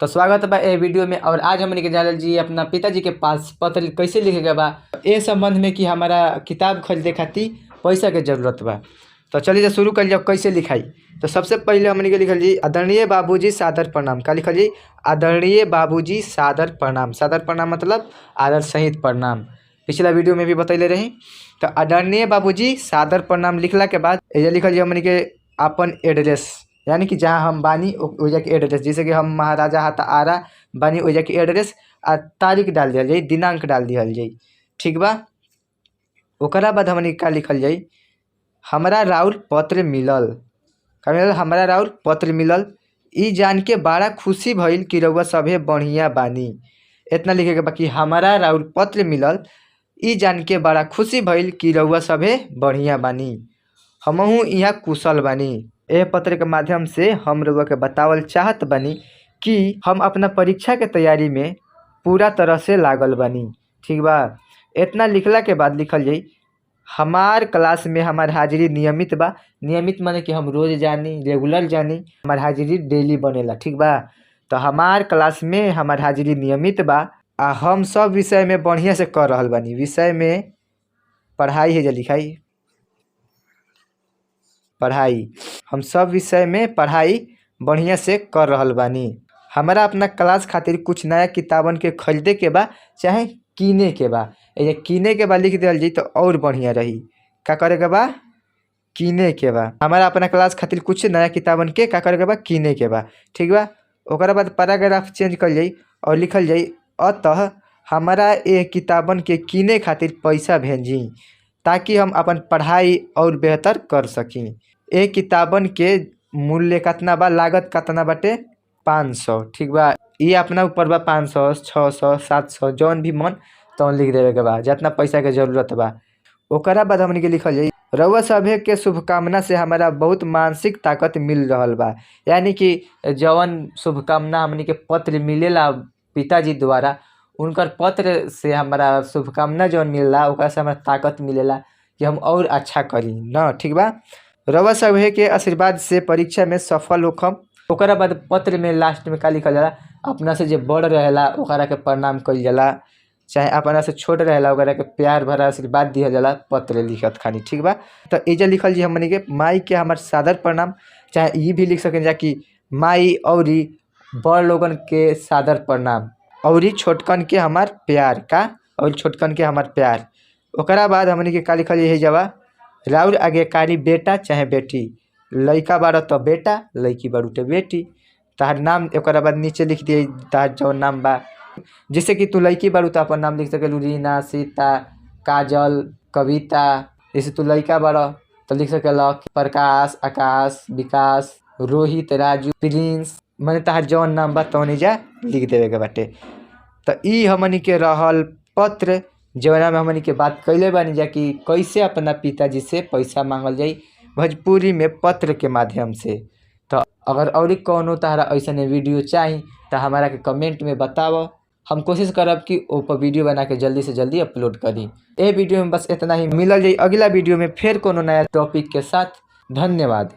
तो स्वागत बा ए वीडियो में। और आज हमने के जानल जी अपना पिताजी के पास पत्र कैसे लिखेगा बा ए संबंध में कि हमारा किताब खरीदे खातिर पैसा के जरूरत बा। तो चलिए शुरू कर जाओ कैसे लिखाई। तो सबसे पहले हमने के लिखल जी आदरणीय बाबूजी सादर प्रणाम। का लिखल जी आदरणीय बाबूजी सादर प्रणाम। सादर प्रणाम मतलब आदर सहित प्रणाम। पिछला वीडियो में भी बतैले रही। तो आदरणीय बाबूजी सादर प्रणाम लिखला के बाद ये लिखल जी हमने के अपन एड्रेस यानी कि जहाँ हम बानी वजह के एड्रेस, जैसे कि हम महाराजा हाथ आरा बानी वजह के एड्रेस आ तारीख डाल दिया जाए, दिनांक डाल दिया जाए। ठीक बा। ओकरा बाद हमने का लिखल जाए हमरा राउर पत्र मिलल। का मिलल? हमरा राउर पत्र मिलल। ई जान के बड़ा खुशी भइल कि रउआ सभे बढ़िया बानी। इतना लिखे के बाकी हमरा राउर पत्र मिलल। ई जान के बड़ा खुशी भइल कि रउआ सभे बढ़िया बानी, हमहू यहाँ कुशल बानी। यह पत्र के माध्यम से हम रउआ के बतावल चाहत बानी कि हम अपना परीक्षा के तैयारी में पूरा तरह से लागल बानी। ठीक बा। इतना लिखला के बाद लिखल जाई हमार क्लास में हमार हाजिरी नियमित बा। नियमित माने कि हम रोज जानी, रेगुलर जानी, हमार हाजिरी डेली बनेला। ठीक बा। तो हमार क्लास में हमार हाजिरी नियमित बा आ हम सब विषय में बढ़िया से कर रहल बानी। विषय में पढ़ाई है, लिखाई पढ़ाई, हम सब विषय में पढ़ाई बढ़िया से कर रहल बानी। हमारा अपना क्लास खातिर कुछ नया किताबन के खरीदे के बा चाहे किने के बा। ये किने के बा लिख दिया जाए तो और बढ़िया रही। का करे के बा? किने के बा। हमारा अपना क्लास खातिर कुछ नया किताबन के का करे के बा? किने के बा। ठीक बा। ओकरा बाद पैराग्राफ चेंज कर जाई और लिखल जाई अतः हमारा ये किताबन के किने खातिर पैसा भेजी ताकि हम अपन पढ़ाई और बेहतर कर सकी। एक किताबन के मूल्य कितना बा, लागत कितना बाटे? 500। ठीक बा। ये अपना ऊपर बा, 500, 600, 700 जौन भी मन तौन लिख देवे के बा, जितना पैसा के जरूरत बा। ओकरा बाद हमने के लिखल जाई रउआ सभे के शुभकामना से हमारा बहुत मानसिक ताकत मिल रहल बा। यानी कि जौन शुभकामना हमने के पत्र मिलेला पिताजी द्वारा, उनकर पत्र से हमारा शुभकामना जौन मिलेला ओकरा से हमारा ताकत मिलेला कि हम और अच्छा करी न। ठीक बा। रउआ सभे के आशीर्वाद से परीक्षा में सफल होखम। ओकरा बाद पत्र में लास्ट में का लिखल जाला अपना से जो बड़ रहेला ओकरा के प्रणाम कइल जाला, चाहे अपना से छोट रहेला ओकरा के प्यार भरा आशीर्वाद दिया जाला पत्र लिखत खानी। ठीक बा। तो एजा लिखल जी हमने के माई के हमार सादर प्रणाम, चाहे ये भी लिख सकें जा कि माई और बड़ लोगन के सादर प्रणाम और छोटकन के हमार प्यार का, और छोटकन के हमार प्यार। ओकरा बाद हमने के का लिखल है जवा राउर आज्ञाकारी बेटा चाहे बेटी, लइका बाड़ तो बेटा, लइकी बाड़ू तो बेटी। तहार नाम ओकरा बाद नीचे लिख दिए तहार जौन नाम बा। जैसे कि तू लइकी बाड़ू तो अपन नाम लिख सकेलू रीना, सीता, काजल, कविता। जैसे तू लइका बाड़ तो लिख सकेला प्रकाश, आकाश, विकास, रोहित, राजू, प्रिंस। मैंने तहार जौन नाम बा तौन एजा लिख देवे के बाटे। तो ई हमनी के रहल पत्र जौना में हमनी के बात कैले बानी जा कि कैसे अपना पिताजी से पैसा मांगल जाई भोजपुरी में पत्र के माध्यम से। तो अगर और कौनो तहरा ऐसा वीडियो चाही तो हमारा के कमेंट में बताओ। हम कोशिश करब कि ऊपर वीडियो बना के जल्दी से जल्दी अपलोड करी। ए वीडियो में बस इतना ही। मिलल जाई अगला वीडियो में फिर कोनो नया टॉपिक के साथ। धन्यवाद।